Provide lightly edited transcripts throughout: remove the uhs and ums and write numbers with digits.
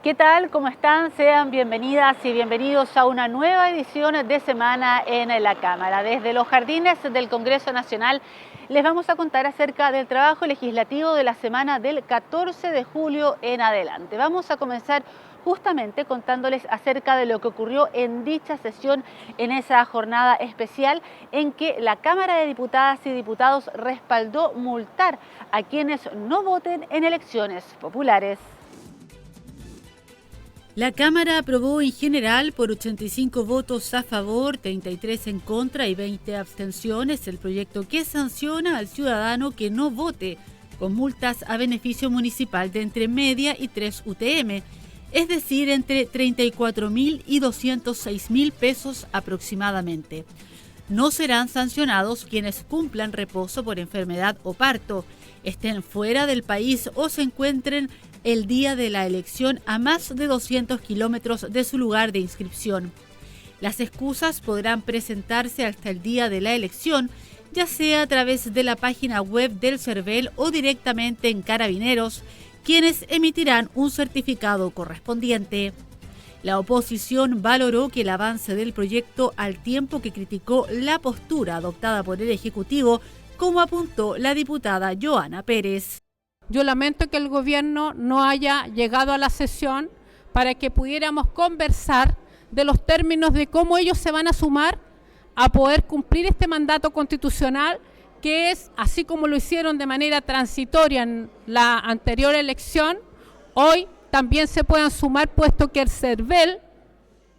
¿Qué tal? ¿Cómo están? Sean bienvenidas y bienvenidos a una nueva edición de Semana en la Cámara. Desde los jardines del Congreso Nacional les vamos a contar acerca del trabajo legislativo de la semana del 14 de julio en adelante. Vamos a comenzar justamente contándoles acerca de lo que ocurrió en dicha sesión, en esa jornada especial en que la Cámara de Diputadas y Diputados respaldó multar a quienes no voten en elecciones populares. La Cámara aprobó en general por 85 votos a favor, 33 en contra y 20 abstenciones el proyecto que sanciona al ciudadano que no vote con multas a beneficio municipal de entre media y 3 UTM, es decir, entre 34.000 y 206.000 pesos aproximadamente. No serán sancionados quienes cumplan reposo por enfermedad o parto, estén fuera del país o se encuentren el día de la elección a más de 200 kilómetros de su lugar de inscripción. Las excusas podrán presentarse hasta el día de la elección, ya sea a través de la página web del CERVEL o directamente en Carabineros, quienes emitirán un certificado correspondiente. La oposición valoró que el avance del proyecto al tiempo que criticó la postura adoptada por el Ejecutivo, como apuntó la diputada Joana Pérez. Yo lamento que el gobierno no haya llegado a la sesión para que pudiéramos conversar de los términos de cómo ellos se van a sumar a poder cumplir este mandato constitucional, que es, así como lo hicieron de manera transitoria en la anterior elección, hoy también se puedan sumar, puesto que el CERVEL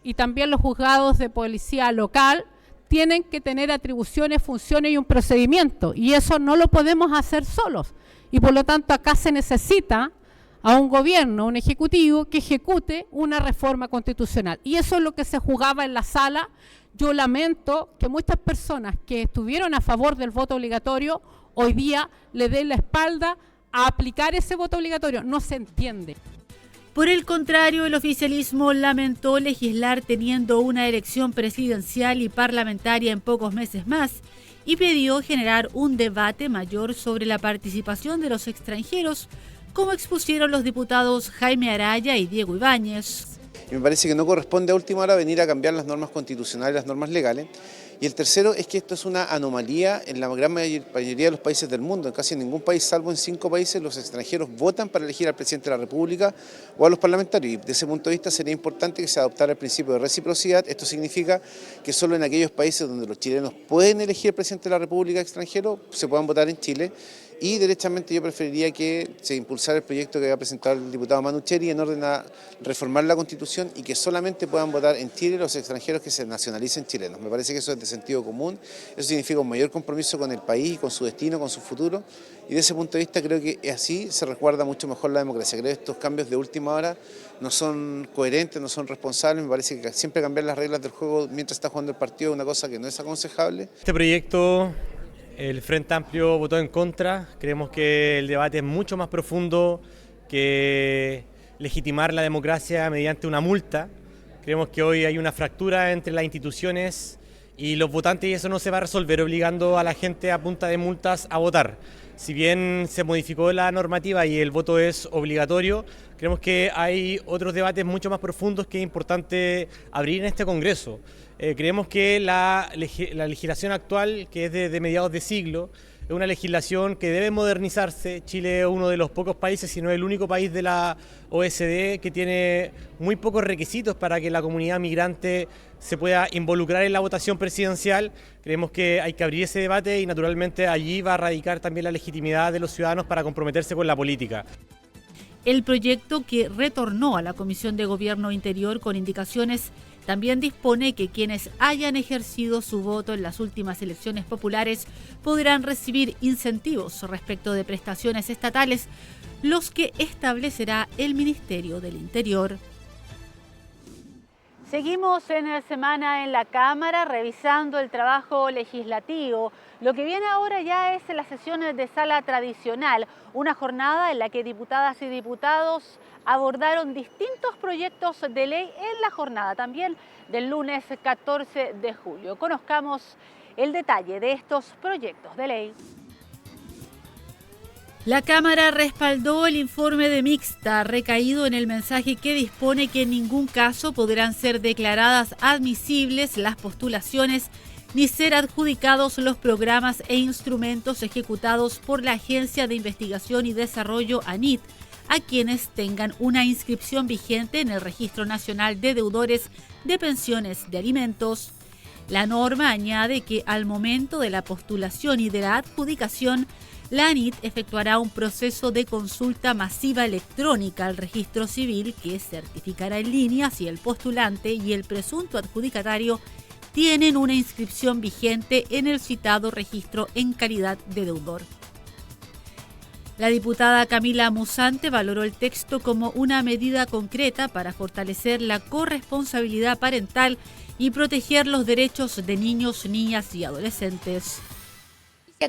y también los juzgados de policía local tienen que tener atribuciones, funciones y un procedimiento, y eso no lo podemos hacer solos. Y por lo tanto acá se necesita a un gobierno, un ejecutivo que ejecute una reforma constitucional. Y eso es lo que se jugaba en la sala. Yo lamento que muchas personas que estuvieron a favor del voto obligatorio hoy día le den la espalda a aplicar ese voto obligatorio. No se entiende. Por el contrario, el oficialismo lamentó legislar teniendo una elección presidencial y parlamentaria en pocos meses más, y pidió generar un debate mayor sobre la participación de los extranjeros, como expusieron los diputados Jaime Araya y Diego Ibáñez. Me parece que no corresponde a última hora venir a cambiar las normas constitucionales, las normas legales. Y el tercero es que esto es una anomalía en la gran mayoría de los países del mundo. En casi ningún país, salvo en 5 países, los extranjeros votan para elegir al presidente de la República o a los parlamentarios. Y desde ese punto de vista sería importante que se adoptara el principio de reciprocidad. Esto significa que solo en aquellos países donde los chilenos pueden elegir al presidente de la República extranjero, se puedan votar en Chile. Y derechamente yo preferiría que se impulsara el proyecto que había presentado el diputado Manucheri en orden a reformar la Constitución y que solamente puedan votar en Chile los extranjeros que se nacionalicen chilenos. Me parece que eso es de sentido común, eso significa un mayor compromiso con el país, con su destino, con su futuro, y desde ese punto de vista creo que así se resguarda mucho mejor la democracia. Creo que estos cambios de última hora no son coherentes, no son responsables. Me parece que siempre cambiar las reglas del juego mientras está jugando el partido es una cosa que no es aconsejable. Este proyecto, el Frente Amplio votó en contra. Creemos que el debate es mucho más profundo que legitimar la democracia mediante una multa. Creemos que hoy hay una fractura entre las instituciones y los votantes, y eso no se va a resolver obligando a la gente a punta de multas a votar. Si bien se modificó la normativa y el voto es obligatorio, creemos que hay otros debates mucho más profundos que es importante abrir en este Congreso. Creemos que la legislación actual, que es de mediados de siglo, es una legislación que debe modernizarse. Chile es uno de los pocos países, si no el único país de la OECD, que tiene muy pocos requisitos para que la comunidad migrante se pueda involucrar en la votación presidencial. Creemos que hay que abrir ese debate y naturalmente allí va a radicar también la legitimidad de los ciudadanos para comprometerse con la política. El proyecto, que retornó a la Comisión de Gobierno Interior con indicaciones, también dispone que quienes hayan ejercido su voto en las últimas elecciones populares podrán recibir incentivos respecto de prestaciones estatales, los que establecerá el Ministerio del Interior. Seguimos en la semana en la Cámara revisando el trabajo legislativo. Lo que viene ahora ya es la sesión de sala tradicional, una jornada en la que diputadas y diputados abordaron distintos proyectos de ley en la jornada también del lunes 14 de julio. Conozcamos el detalle de estos proyectos de ley. La Cámara respaldó el informe de Mixta, recaído en el mensaje que dispone que en ningún caso podrán ser declaradas admisibles las postulaciones ni ser adjudicados los programas e instrumentos ejecutados por la Agencia de Investigación y Desarrollo ANIT a quienes tengan una inscripción vigente en el Registro Nacional de Deudores de Pensiones de Alimentos. La norma añade que al momento de la postulación y de la adjudicación, la ANIT efectuará un proceso de consulta masiva electrónica al registro civil que certificará en línea si el postulante y el presunto adjudicatario tienen una inscripción vigente en el citado registro en calidad de deudor. La diputada Camila Musante valoró el texto como una medida concreta para fortalecer la corresponsabilidad parental y proteger los derechos de niños, niñas y adolescentes.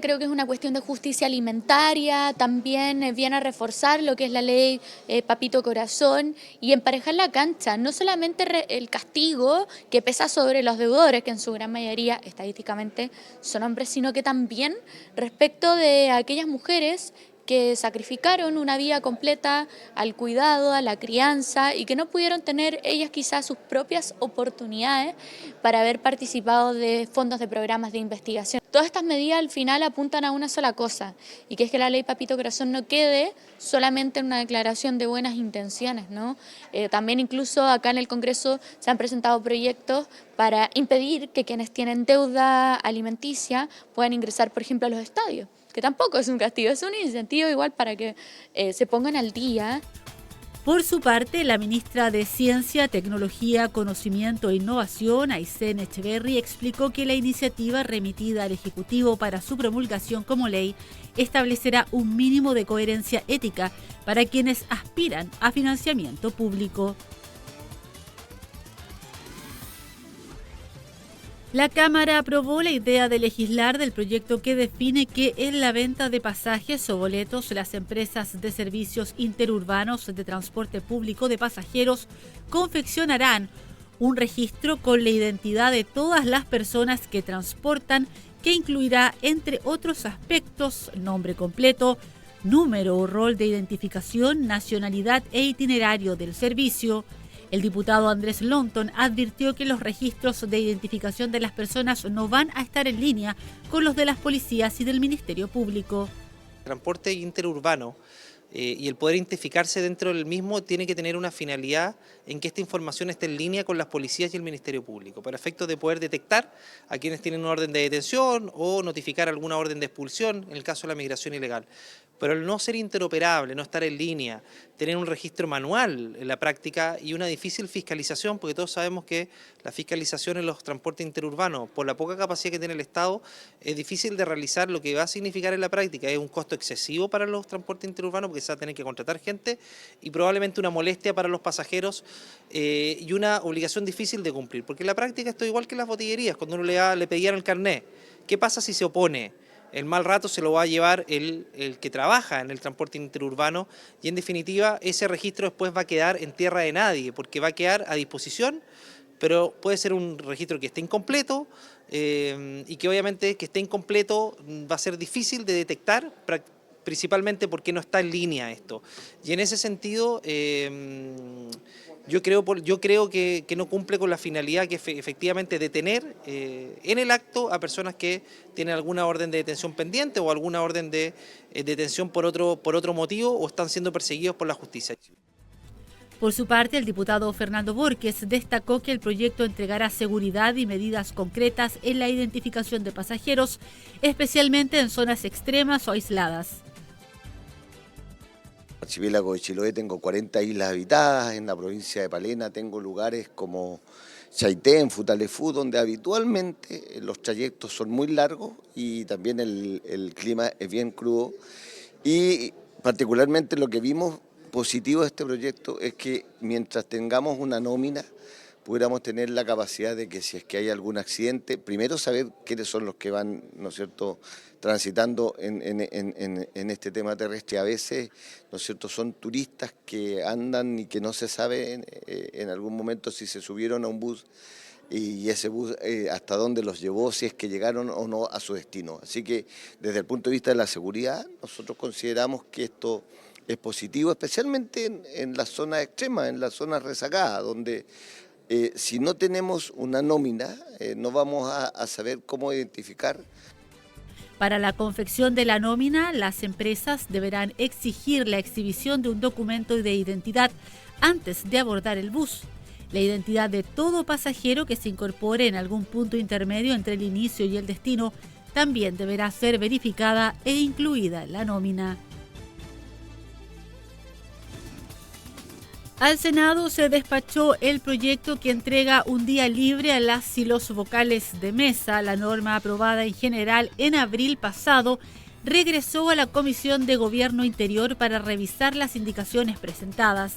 Creo que es una cuestión de justicia alimentaria, también viene a reforzar lo que es la ley Papito Corazón y emparejar la cancha, no solamente el castigo que pesa sobre los deudores, que en su gran mayoría estadísticamente son hombres, sino que también respecto de aquellas mujeres que sacrificaron una vida completa al cuidado, a la crianza y que no pudieron tener ellas quizás sus propias oportunidades para haber participado de fondos de programas de investigación. Todas estas medidas al final apuntan a una sola cosa y que es que la ley Papito Corazón no quede solamente en una declaración de buenas intenciones, ¿no? También incluso acá en el Congreso se han presentado proyectos para impedir que quienes tienen deuda alimenticia puedan ingresar, por ejemplo, a los estadios, que tampoco es un castigo, es un incentivo igual para que se pongan al día. Por su parte, la ministra de Ciencia, Tecnología, Conocimiento e Innovación, Aysén Echeverry, explicó que la iniciativa remitida al Ejecutivo para su promulgación como ley establecerá un mínimo de coherencia ética para quienes aspiran a financiamiento público. La Cámara aprobó la idea de legislar del proyecto que define que en la venta de pasajes o boletos las empresas de servicios interurbanos de transporte público de pasajeros confeccionarán un registro con la identidad de todas las personas que transportan, que incluirá, entre otros aspectos, nombre completo, número o rol de identificación, nacionalidad e itinerario del servicio. El diputado Andrés Lonton advirtió que los registros de identificación de las personas no van a estar en línea con los de las policías y del Ministerio Público. El transporte interurbano y el poder identificarse dentro del mismo tiene que tener una finalidad en que esta información esté en línea con las policías y el Ministerio Público, para efectos de poder detectar a quienes tienen una orden de detención o notificar alguna orden de expulsión en el caso de la migración ilegal. Pero el no ser interoperable, no estar en línea, tener un registro manual en la práctica y una difícil fiscalización, porque todos sabemos que la fiscalización en los transportes interurbanos, por la poca capacidad que tiene el Estado, es difícil de realizar. Lo que va a significar en la práctica es un costo excesivo para los transportes interurbanos, porque se va a tener que contratar gente y probablemente una molestia para los pasajeros y una obligación difícil de cumplir. Porque en la práctica esto es igual que en las botillerías, cuando uno le pedían el carnet. ¿Qué pasa si se opone? El mal rato se lo va a llevar el que trabaja en el transporte interurbano y en definitiva ese registro después va a quedar en tierra de nadie porque va a quedar a disposición, pero puede ser un registro que esté incompleto y que obviamente que esté incompleto va a ser difícil de detectar, principalmente porque no está en línea esto. Y en ese sentido yo creo que no cumple con la finalidad que efectivamente detener en el acto a personas que tienen alguna orden de detención pendiente o alguna orden de detención por otro motivo o están siendo perseguidos por la justicia. Por su parte, el diputado Fernando Borges destacó que el proyecto entregará seguridad y medidas concretas en la identificación de pasajeros, especialmente en zonas extremas o aisladas. En el archipiélago de Chiloé tengo 40 islas habitadas, en la provincia de Palena tengo lugares como Chaitén, Futalefú, donde habitualmente los trayectos son muy largos y también el clima es bien crudo. Y particularmente lo que vimos positivo de este proyecto es que mientras tengamos una nómina, pudiéramos tener la capacidad de que si es que hay algún accidente, primero saber quiénes son los que van, ¿no es cierto?, transitando en este tema terrestre. A veces, ¿no es cierto?, son turistas que andan y que no se sabe en algún momento si se subieron a un bus y ese bus hasta dónde los llevó, si es que llegaron o no a su destino. Así que desde el punto de vista de la seguridad, nosotros consideramos que esto es positivo, especialmente en las zonas extremas, en las zonas rezagadas, donde si no tenemos una nómina, no vamos a saber cómo identificar. Para la confección de la nómina, las empresas deberán exigir la exhibición de un documento de identidad antes de abordar el bus. La identidad de todo pasajero que se incorpore en algún punto intermedio entre el inicio y el destino también deberá ser verificada e incluida en la nómina. Al Senado se despachó el proyecto que entrega un día libre a las y los vocales de mesa. La norma, aprobada en general en abril pasado, regresó a la Comisión de Gobierno Interior para revisar las indicaciones presentadas.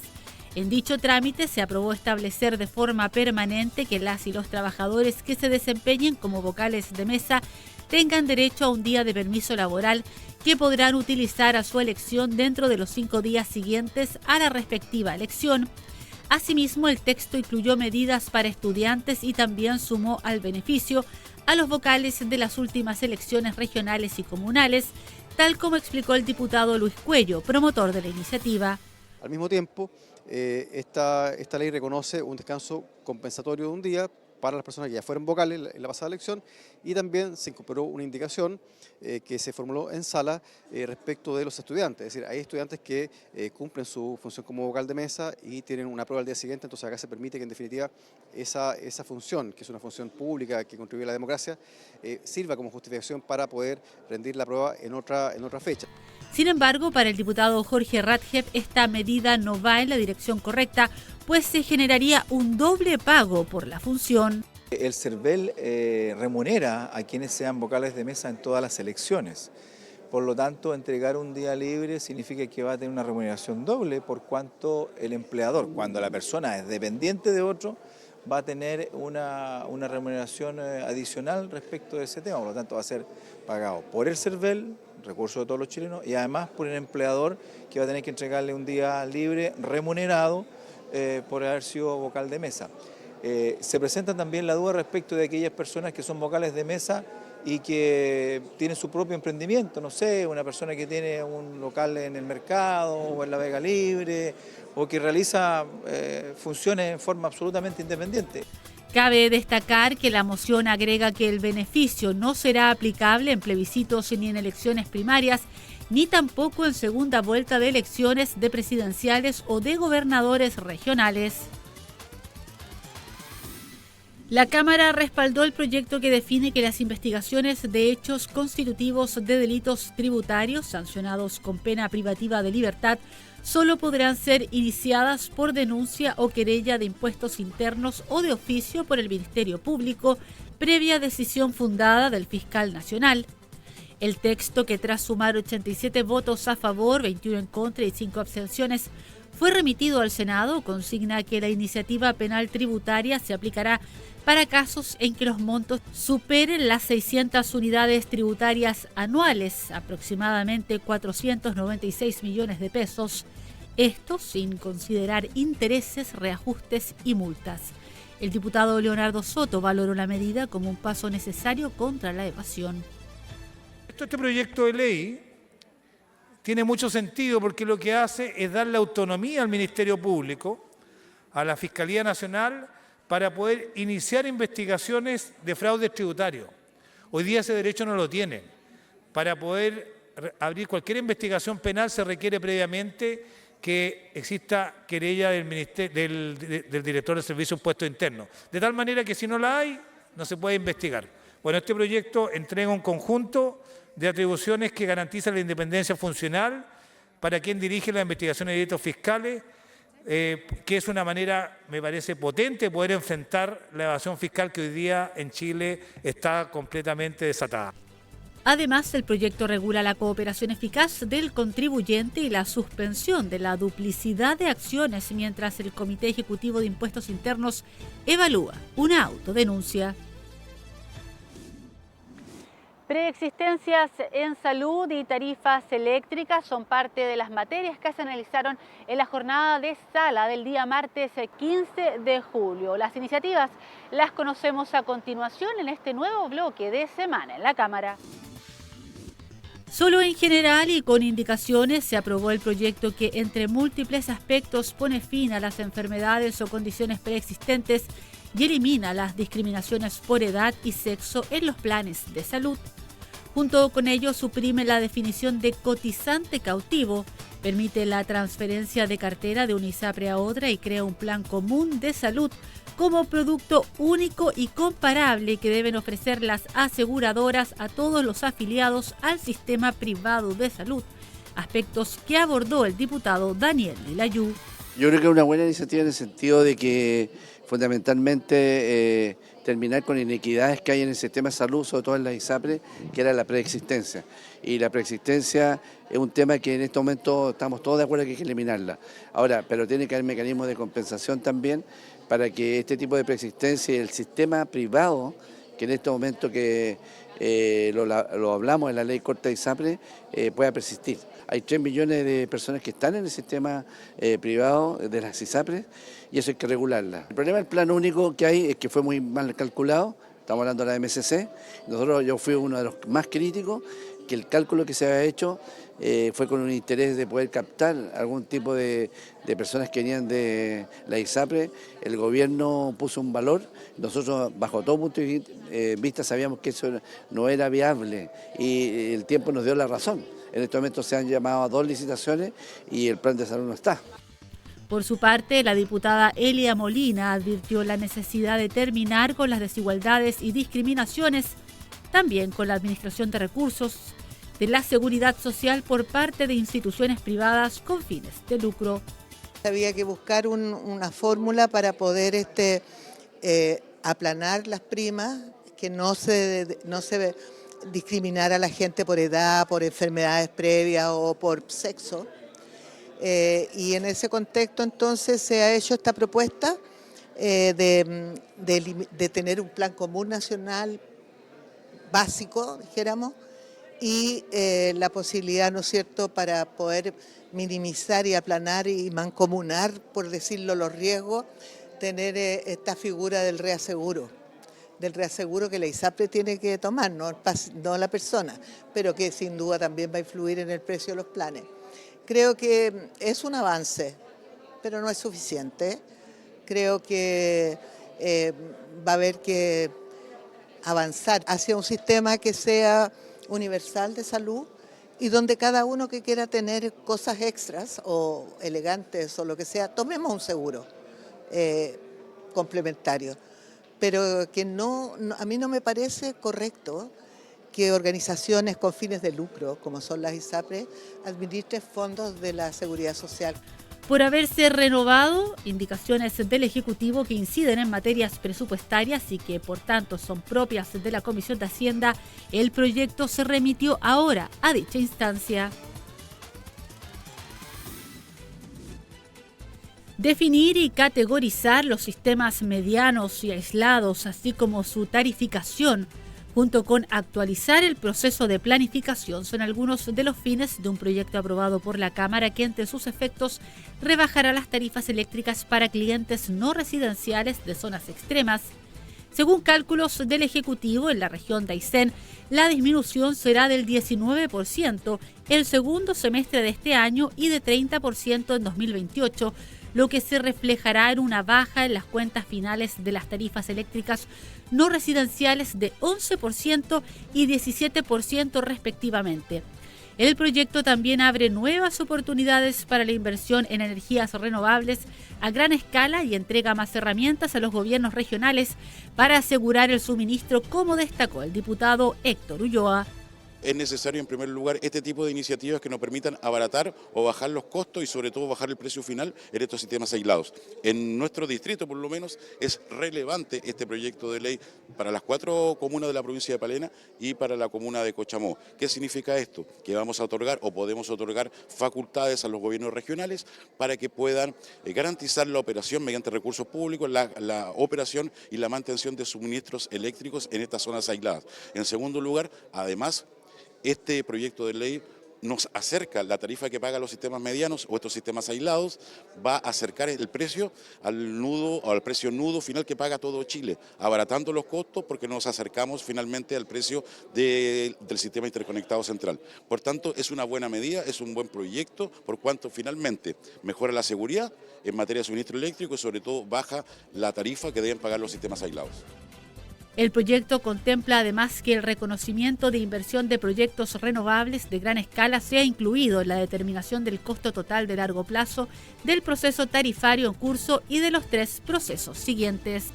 En dicho trámite se aprobó establecer de forma permanente que las y los trabajadores que se desempeñen como vocales de mesa tengan derecho a un día de permiso laboral que podrán utilizar a su elección dentro de los 5 días siguientes a la respectiva elección. Asimismo, el texto incluyó medidas para estudiantes y también sumó al beneficio a los vocales de las últimas elecciones regionales y comunales, tal como explicó el diputado Luis Cuello, promotor de la iniciativa. Al mismo tiempo, esta ley reconoce un descanso compensatorio de un día para las personas que ya fueron vocales en la pasada elección, y también se incorporó una indicación que se formuló en sala respecto de los estudiantes. Es decir, hay estudiantes que cumplen su función como vocal de mesa y tienen una prueba al día siguiente, entonces acá se permite que en definitiva esa función, que es una función pública que contribuye a la democracia, sirva como justificación para poder rendir la prueba en otra fecha. Sin embargo, para el diputado Jorge Ratjeb, esta medida no va en la dirección correcta, pues se generaría un doble pago por la función. El CERVEL remunera a quienes sean vocales de mesa en todas las elecciones. Por lo tanto, entregar un día libre significa que va a tener una remuneración doble, por cuanto el empleador, cuando la persona es dependiente de otro, va a tener una remuneración adicional respecto de ese tema. Por lo tanto, va a ser pagado por el CERVEL, recursos de todos los chilenos, y además por el empleador, que va a tener que entregarle un día libre remunerado por haber sido vocal de mesa. Se presenta también la duda respecto de aquellas personas que son vocales de mesa y que tienen su propio emprendimiento, no sé, una persona que tiene un local en el mercado o en la Vega Libre, o que realiza funciones en forma absolutamente independiente. Cabe destacar que la moción agrega que el beneficio no será aplicable en plebiscitos ni en elecciones primarias, ni tampoco en segunda vuelta de elecciones de presidenciales o de gobernadores regionales. La Cámara respaldó el proyecto que define que las investigaciones de hechos constitutivos de delitos tributarios sancionados con pena privativa de libertad solo podrán ser iniciadas por denuncia o querella de impuestos internos o de oficio por el Ministerio Público, previa decisión fundada del fiscal nacional. El texto, que tras sumar 87 votos a favor, 21 en contra y 5 abstenciones, fue remitido al Senado, consigna que la iniciativa penal tributaria se aplicará para casos en que los montos superen las 600 unidades tributarias anuales, aproximadamente 496 millones de pesos, esto sin considerar intereses, reajustes y multas. El diputado Leonardo Soto valoró la medida como un paso necesario contra la evasión. Este proyecto de ley tiene mucho sentido porque lo que hace es darle autonomía al Ministerio Público, a la Fiscalía Nacional, para poder iniciar investigaciones de fraude tributario. Hoy día ese derecho no lo tienen. Para poder abrir cualquier investigación penal se requiere previamente que exista querella del director del Servicio de Impuestos Internos. De tal manera que si no la hay, no se puede investigar. Bueno, este proyecto entrega un conjunto de atribuciones que garantizan la independencia funcional para quien dirige las investigaciones de delitos fiscales, que es una manera, me parece, potente de poder enfrentar la evasión fiscal que hoy día en Chile está completamente desatada. Además, el proyecto regula la cooperación eficaz del contribuyente y la suspensión de la duplicidad de acciones mientras el Comité Ejecutivo de Impuestos Internos evalúa una autodenuncia. Preexistencias en salud y tarifas eléctricas son parte de las materias que se analizaron en la jornada de sala del día martes 15 de julio. Las iniciativas las conocemos a continuación en este nuevo bloque de Semana en la Cámara. Solo en general y con indicaciones se aprobó el proyecto que, entre múltiples aspectos, pone fin a las enfermedades o condiciones preexistentes y elimina las discriminaciones por edad y sexo en los planes de salud. Junto con ello, suprime la definición de cotizante cautivo, permite la transferencia de cartera de una ISAPRE a otra y crea un plan común de salud como producto único y comparable que deben ofrecer las aseguradoras a todos los afiliados al sistema privado de salud, aspectos que abordó el diputado Daniel Lilayú. Yo creo que es una buena iniciativa en el sentido de que fundamentalmente terminar con inequidades que hay en el sistema de salud, sobre todo en la ISAPRE, que era la preexistencia. Y la preexistencia es un tema que en este momento estamos todos de acuerdo que hay que eliminarla. Ahora, pero tiene que haber mecanismos de compensación también para que este tipo de preexistencia y el sistema privado, que en este momento que lo hablamos en la ley corta de ISAPRE, pueda persistir. Hay 3 millones de personas que están en el sistema privado de las ISAPRE y eso hay que regularla. El problema del plan único que hay es que fue muy mal calculado, estamos hablando de la MSC, yo fui uno de los más críticos, que el cálculo que se había hecho fue con un interés de poder captar algún tipo de personas que venían de la ISAPRE. El gobierno puso un valor, nosotros bajo todo punto de vista sabíamos que eso no era viable y el tiempo nos dio la razón. En este momento se han llamado a 2 licitaciones y el plan de salud no está. Por su parte, la diputada Elia Molina advirtió la necesidad de terminar con las desigualdades y discriminaciones, también con la administración de recursos de la seguridad social por parte de instituciones privadas con fines de lucro. Había que buscar una fórmula para poder aplanar las primas, que no se discriminar a la gente por edad, por enfermedades previas o por sexo. Y en ese contexto entonces se ha hecho esta propuesta de tener un plan común nacional básico, dijéramos, y la posibilidad, ¿no es cierto?, para poder minimizar y aplanar y mancomunar, por decirlo, los riesgos, tener esta figura del reaseguro que la ISAPRE tiene que tomar, no la persona, pero que sin duda también va a influir en el precio de los planes. Creo que es un avance, pero no es suficiente. Creo que va a haber que avanzar hacia un sistema que sea universal de salud y donde cada uno que quiera tener cosas extras o elegantes o lo que sea, tomemos un seguro complementario. Pero que a mí no me parece correcto que organizaciones con fines de lucro, como son las ISAPRE, administren fondos de la seguridad social. Por haberse renovado, indicaciones del Ejecutivo que inciden en materias presupuestarias y que por tanto son propias de la Comisión de Hacienda, el proyecto se remitió ahora a dicha instancia. Definir y categorizar los sistemas medianos y aislados, así como su tarificación, junto con actualizar el proceso de planificación, son algunos de los fines de un proyecto aprobado por la Cámara que, entre sus efectos, rebajará las tarifas eléctricas para clientes no residenciales de zonas extremas. Según cálculos del Ejecutivo, en la región de Aysén, la disminución será del 19% el segundo semestre de este año y de 30% en 2028, lo que se reflejará en una baja en las cuentas finales de las tarifas eléctricas no residenciales de 11% y 17% respectivamente. El proyecto también abre nuevas oportunidades para la inversión en energías renovables a gran escala y entrega más herramientas a los gobiernos regionales para asegurar el suministro, como destacó el diputado Héctor Ulloa. es necesario en primer lugar este tipo de iniciativas que nos permitan abaratar o bajar los costos y sobre todo bajar el precio final en estos sistemas aislados. En nuestro distrito por lo menos es relevante este proyecto de ley para las 4 comunas de la provincia de Palena y para la comuna de Cochamó. ¿Qué significa esto? Que vamos a otorgar o podemos otorgar facultades a los gobiernos regionales para que puedan garantizar la operación mediante recursos públicos, la operación y la mantención de suministros eléctricos en estas zonas aisladas. En segundo lugar, además, este proyecto de ley nos acerca la tarifa que pagan los sistemas medianos o estos sistemas aislados, va a acercar el precio al nudo o al precio nudo final que paga todo Chile, abaratando los costos porque nos acercamos finalmente al precio del sistema interconectado central. Por tanto, es una buena medida, es un buen proyecto, por cuanto finalmente mejora la seguridad en materia de suministro eléctrico y sobre todo baja la tarifa que deben pagar los sistemas aislados. El proyecto contempla además que el reconocimiento de inversión de proyectos renovables de gran escala sea incluido en la determinación del costo total de largo plazo del proceso tarifario en curso y de los 3 procesos siguientes.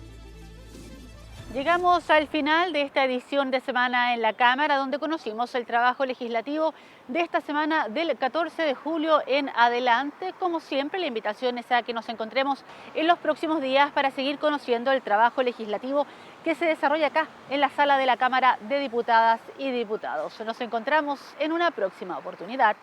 Llegamos al final de esta edición de Semana en la Cámara, donde conocimos el trabajo legislativo de esta semana del 14 de julio en adelante. Como siempre, la invitación es a que nos encontremos en los próximos días para seguir conociendo el trabajo legislativo que se desarrolla acá en la sala de la Cámara de Diputadas y Diputados. Nos encontramos en una próxima oportunidad.